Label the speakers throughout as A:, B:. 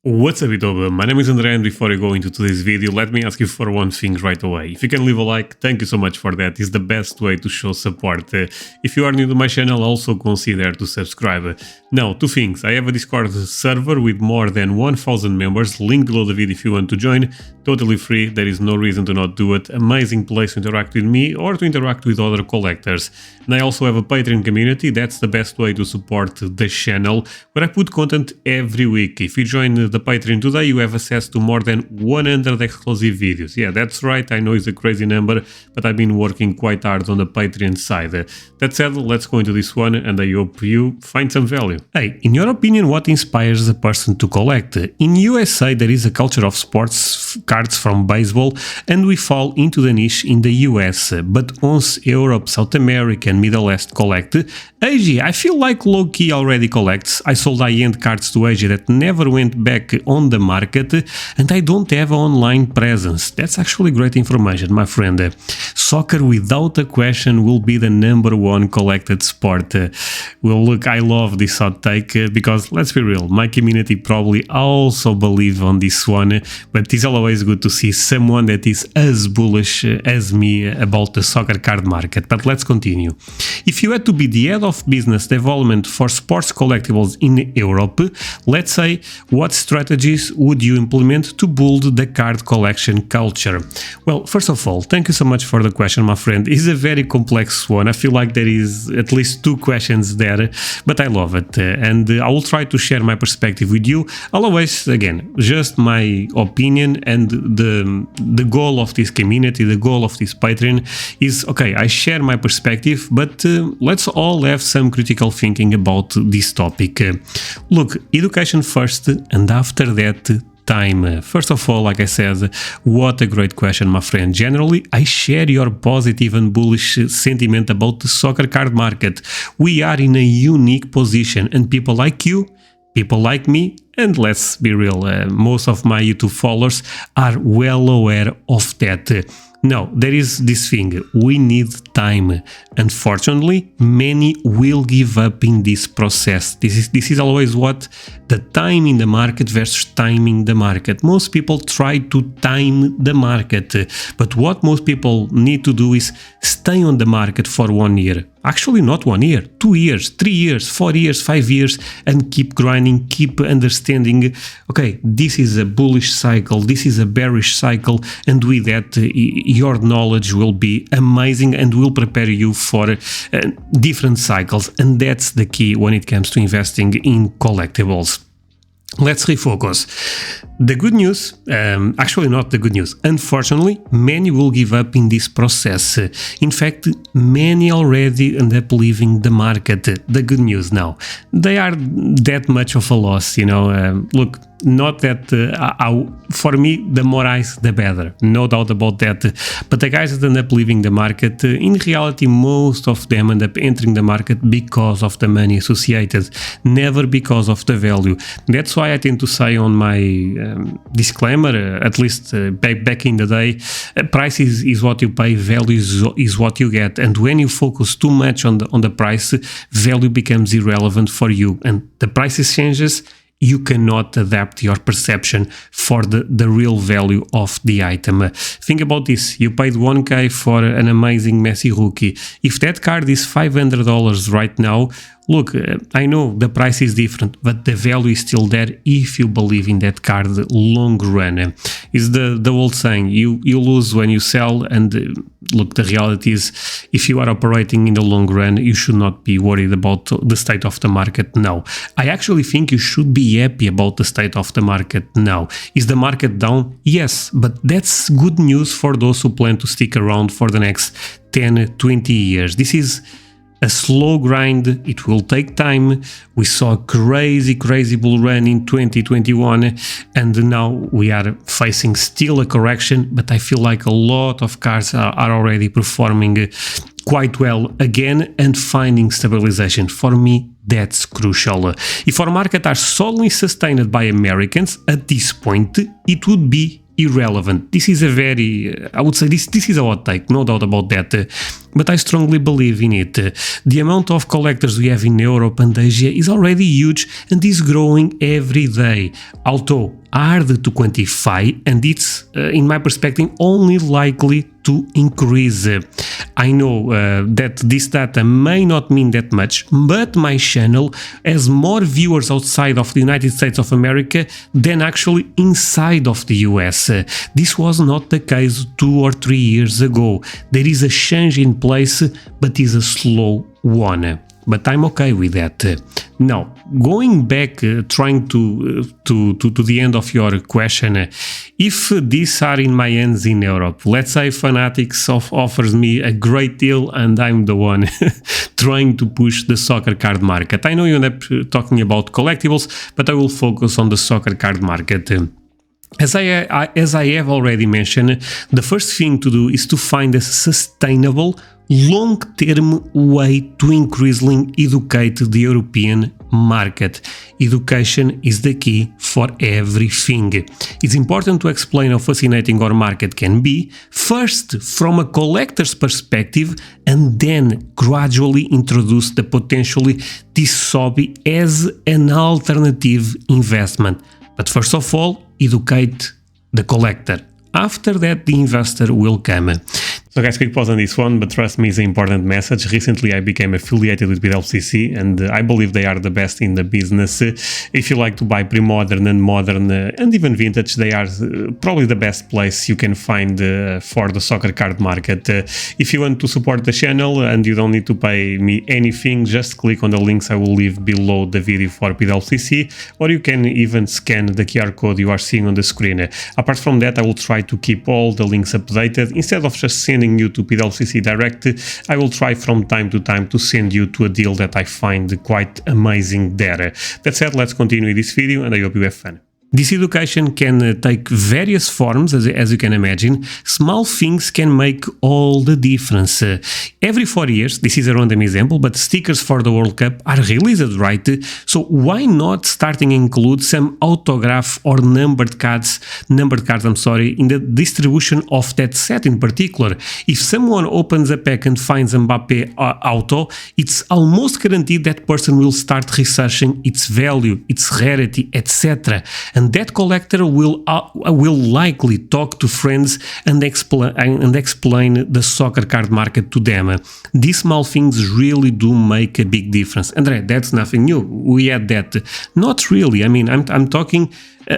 A: What's up, Itoba? My name is Andre, and before I go into today's video, let me ask you for one thing right away. If you can leave a like, thank you so much for that. It's the best way to show support. If you are new to my channel, also consider to subscribe. Now, two things. I have a Discord server with more than 1000 members. Link below the video if you want to join. Totally free. There is no reason to not do it. Amazing place to interact with me or to interact with other collectors. And I also have a Patreon community. That's the best way to support the channel, where I put content every week. If you join the Patreon today, you have access to more than 100 exclusive videos. Yeah, that's right, I know it's a crazy number, but I've been working quite hard on the Patreon side. That said, let's go into this one, and I hope you find some value. Hey, in your opinion, what inspires a person to collect? In USA, there is a culture of sports cards from baseball, and we fall into the niche in the US. But once Europe, South America, and Middle East collect, Asia, I feel like low-key already collects. I sold high-end cards to Asia that never went back on the market, and I don't have an online presence. That's actually great information, my friend. Soccer, without a question, will be the #1 collected sport. Well, look, I love this hot take because, let's be real, my community probably also believe on this one, but it's always good to see someone that is as bullish as me about the soccer card market. But let's continue. If you had to be the head of business development for sports collectibles in Europe, let's say, what strategies would you implement to build the card collection culture? Well, first of all, thank you so much for the question, my friend. It's a very complex one. I feel like there is at least two questions there, but I love it. And I will try to share my perspective with you. I'll always, again, just my opinion, and the goal of this community, the goal of this Patreon is, okay, I share my perspective, but let's all have some critical thinking about this topic. Look, education first, and after that, time. First of all, like I said, what a great question, my friend. Generally, I share your positive and bullish sentiment about the soccer card market. We are in a unique position, and people like you, people like me, and let's be real, most of my YouTube followers are well aware of that. Now, there is this thing, we need time. Unfortunately, many will give up in this process. This is always what the time in the market versus timing the market. Most people try to time the market, but what most people need to do is stay on the market for 1 year. Actually, not 1 year, 2 years, 3 years, 4 years, 5 years, and keep grinding, keep understanding, okay, this is a bullish cycle, this is a bearish cycle, and with that, your knowledge will be amazing and will prepare you for different cycles, and that's the key when it comes to investing in collectibles. Let's refocus. The good news, actually not the good news, unfortunately, many will give up in this process. In fact, many already end up leaving the market. The good news now, they are that much of a loss, you know. Look, not that, for me, the more eyes, the better, no doubt about that. But the guys that end up leaving the market, in reality, most of them end up entering the market because of the money associated, never because of the value. That's why I tend to say on my disclaimer, at least back in the day, price is what you pay, value is what you get. And when you focus too much on the price, value becomes irrelevant for you. And the prices changes, you cannot adapt your perception for the real value of the item. Think about this, you paid 1K for an amazing Messi rookie. If that card is $500 right now, look, I know the price is different, but the value is still there if you believe in that card long run. It's the old saying, you lose when you sell, and look, the reality is, if you are operating in the long run, you should not be worried about the state of the market now. I actually think you should be happy about the state of the market now. Is the market down? Yes, but that's good news for those who plan to stick around for the next 10, 20 years. This is a slow grind, it will take time. We saw a crazy bull run in 2021, and now we are facing still a correction, but I feel like a lot of cards are already performing quite well again and finding stabilization. For me, that's crucial. If our market are solely sustained by Americans, at this point, it would be irrelevant. This is a very, I would say this is a hot take, no doubt about that, but I strongly believe in it. The amount of collectors we have in Europe and Asia is already huge and is growing every day, although hard to quantify, and it's, in my perspective, only likely to increase. I know that this data may not mean that much, but my channel has more viewers outside of the United States of America than actually inside of the US. This was not the case 2 or 3 years ago. There is a change in place, but it's a slow one. But I'm okay with that. Now, going back, trying to the end of your question, if these are in my hands in Europe, let's say Fanatics offers me a great deal and I'm the one trying to push the soccer card market. I know you end up talking about collectibles, but I will focus on the soccer card market. As I have already mentioned, the first thing to do is to find a sustainable, long-term way to increasingly educate the European market. Education is the key for everything. It's important to explain how fascinating our market can be, first from a collector's perspective, and then gradually introduce the potentially this hobby as an alternative investment. But first of all, educate the collector. After that, the investor will come. So guys, quick pause on this one, but trust me, it's an important message. Recently, I became affiliated with PWCC, and I believe they are the best in the business. If you like to buy pre-modern and modern and even vintage, they are probably the best place you can find for the soccer card market. If you want to support the channel and you don't need to pay me anything, just click on the links I will leave below the video for PWCC, or you can even scan the QR code you are seeing on the screen. Apart from that, I will try to keep all the links updated. Instead of just sending you to PWCC direct, I will try from time to time to send you to a deal that I find quite amazing there. That said, let's continue this video and I hope you have fun. This education can take various forms, as you can imagine. Small things can make all the difference. Every 4 years, this is a random example, but stickers for the World Cup are released, right? So why not starting include some autograph or numbered cards, in the distribution of that set in particular? If someone opens a pack and finds Mbappe auto, it's almost guaranteed that person will start researching its value, its rarity, etc. And that collector will likely talk to friends and explain the soccer card market to them. These small things really do make a big difference. Andre, that's nothing new. We had that. Not really. I mean, I'm talking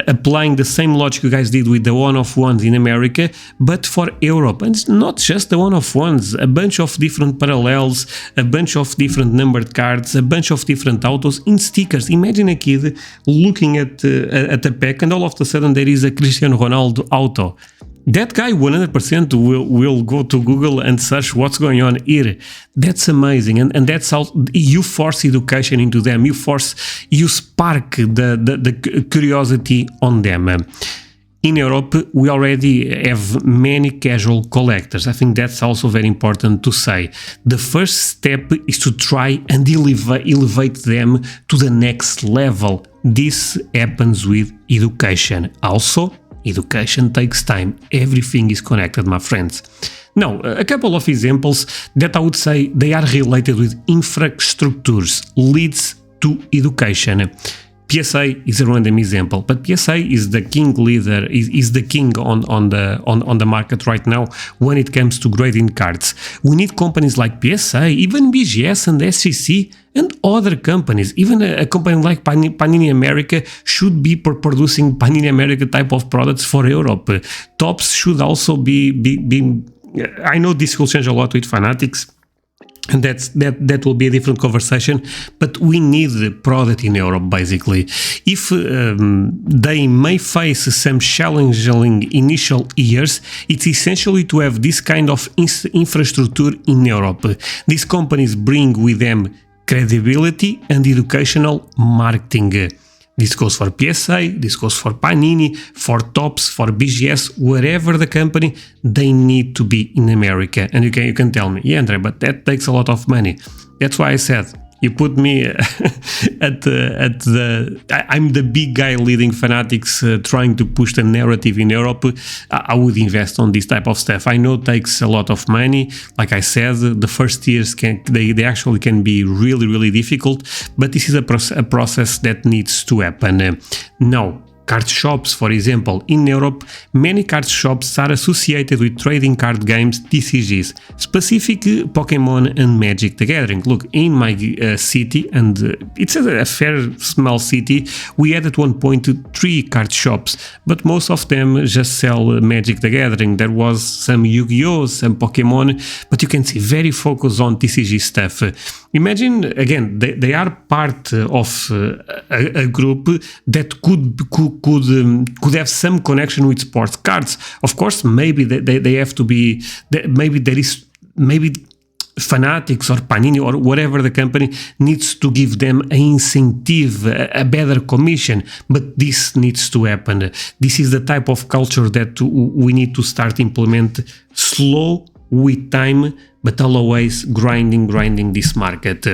A: applying the same logic you guys did with the one-of-ones in America, but for Europe. And it's not just the one-of-ones, a bunch of different parallels, a bunch of different numbered cards, a bunch of different autos in stickers. Imagine a kid looking at a pack and all of a sudden there is a Cristiano Ronaldo auto. That guy 100% will go to Google and search what's going on here. That's amazing, and that's how you force education into them. You spark the curiosity on them. In Europe, we already have many casual collectors. I think that's also very important to say. The first step is to try and elevate them to the next level. This happens with education. Also, education takes time. Everything is connected, my friends. Now, a couple of examples that I would say they are related with infrastructures leads to education. PSA is a random example, but PSA is the king leader, is the king on the market right now when it comes to grading cards. We need companies like PSA, even BGS and SGC, and other companies. Even a company like Panini America should be producing Panini America type of products for Europe. Tops should also be I know this will change a lot with Fanatics, and that will be a different conversation, but we need the product in Europe basically. If they may face some challenging initial years, it's essentially to have this kind of infrastructure in Europe. These companies bring with them credibility and educational marketing. This goes for PSA, this goes for Panini, for Tops, for BGS, wherever the company, they need to be in America. And you can tell me, yeah, Andre, but that takes a lot of money. That's why I said, you put me I'm the big guy leading Fanatics, trying to push the narrative in Europe. I would invest on this type of stuff. I know it takes a lot of money. Like I said, the first years they actually can be really, really difficult, but this is a process that needs to happen. Now, card shops, for example, in Europe, many card shops are associated with trading card games, TCGs, specific Pokemon and Magic the Gathering. Look, in my city, and it's a fair small city, we had at one point 3 card shops, but most of them just sell Magic the Gathering. There was some Yu-Gi-Oh!, some Pokemon, but you can see very focused on TCG stuff. Imagine, again, they are part of a group that could have some connection with sports cards. Of course, maybe they have to be, maybe Fanatics or Panini or whatever the company needs to give them an incentive, a better commission, but this needs to happen. This is the type of culture that we need to start implement slow with time, but always grinding this market.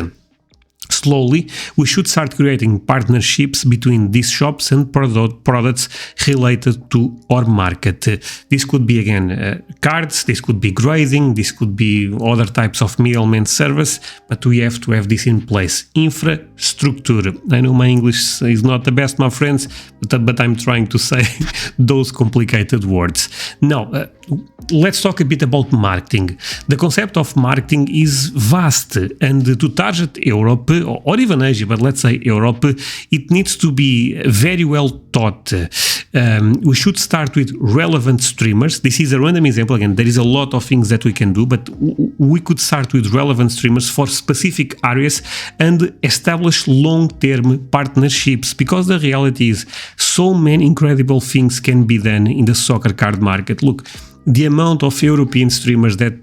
A: Slowly, we should start creating partnerships between these shops and products related to our market. This could be, again, cards, this could be grading, this could be other types of middleman service, but we have to have this in place. Infrastructure. I know my English is not the best, my friends, but I'm trying to say those complicated words. Now, let's talk a bit about marketing. The concept of marketing is vast, and to target Europe, or even Asia, but let's say Europe, it needs to be very well taught. We should start with relevant streamers. This is a random example. Again, there is a lot of things that we can do, but we could start with relevant streamers for specific areas and establish long-term partnerships, because the reality is so many incredible things can be done in the soccer card market. Look, the amount of European streamers that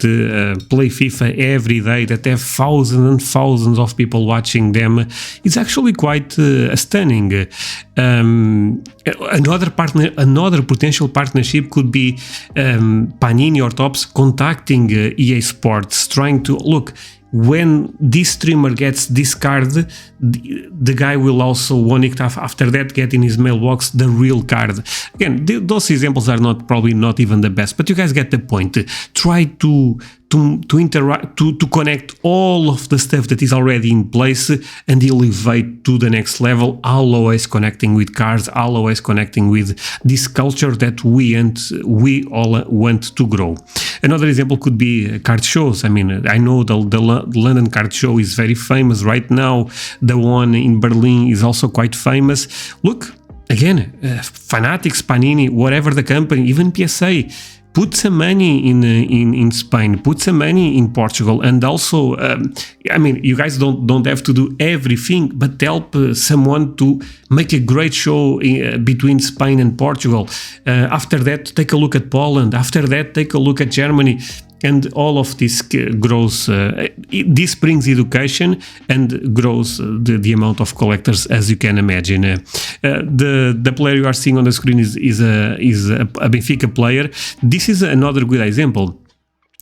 A: play FIFA every day, that have thousands and thousands of people watching them, is actually quite stunning. Another potential partnership could be Panini or Topps contacting EA Sports, trying to look. When this streamer gets this card, the guy will also, 1 week after that, get in his mailbox the real card. Again, those examples are probably not even the best, but you guys get the point. Try to interact, to connect all of the stuff that is already in place and elevate to the next level, always connecting with cards, always connecting with this culture that we all want to grow. Another example could be card shows. I mean, I know the London card show is very famous right now. The one in Berlin is also quite famous. Look, again, Fanatics, Panini, whatever the company, even PSA, put some money in Spain, put some money in Portugal, and also, I mean, you guys don't have to do everything, but help someone to make a great show between Spain and Portugal. After that, take a look at Poland. After that, take a look at Germany. And all of this grows, this brings education and grows the amount of collectors, as you can imagine. The player you are seeing on the screen is a Benfica player. This is another good example.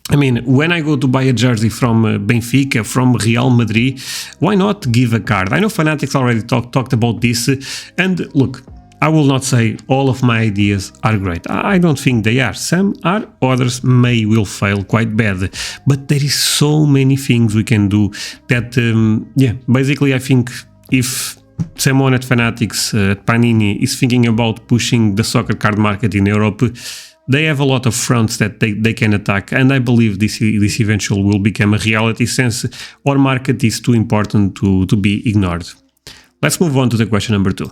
A: I mean, when I go to buy a jersey from Benfica, from Real Madrid, why not give a card? I know Fanatics already talked about this, and look, I will not say all of my ideas are great. I don't think they are. Some are, others will fail quite bad. But there is so many things we can do that, basically I think if someone at Fanatics, at Panini, is thinking about pushing the soccer card market in Europe, they have a lot of fronts that they can attack, and I believe this eventually will become a reality, since our market is too important to be ignored. Let's move on to the question number 2.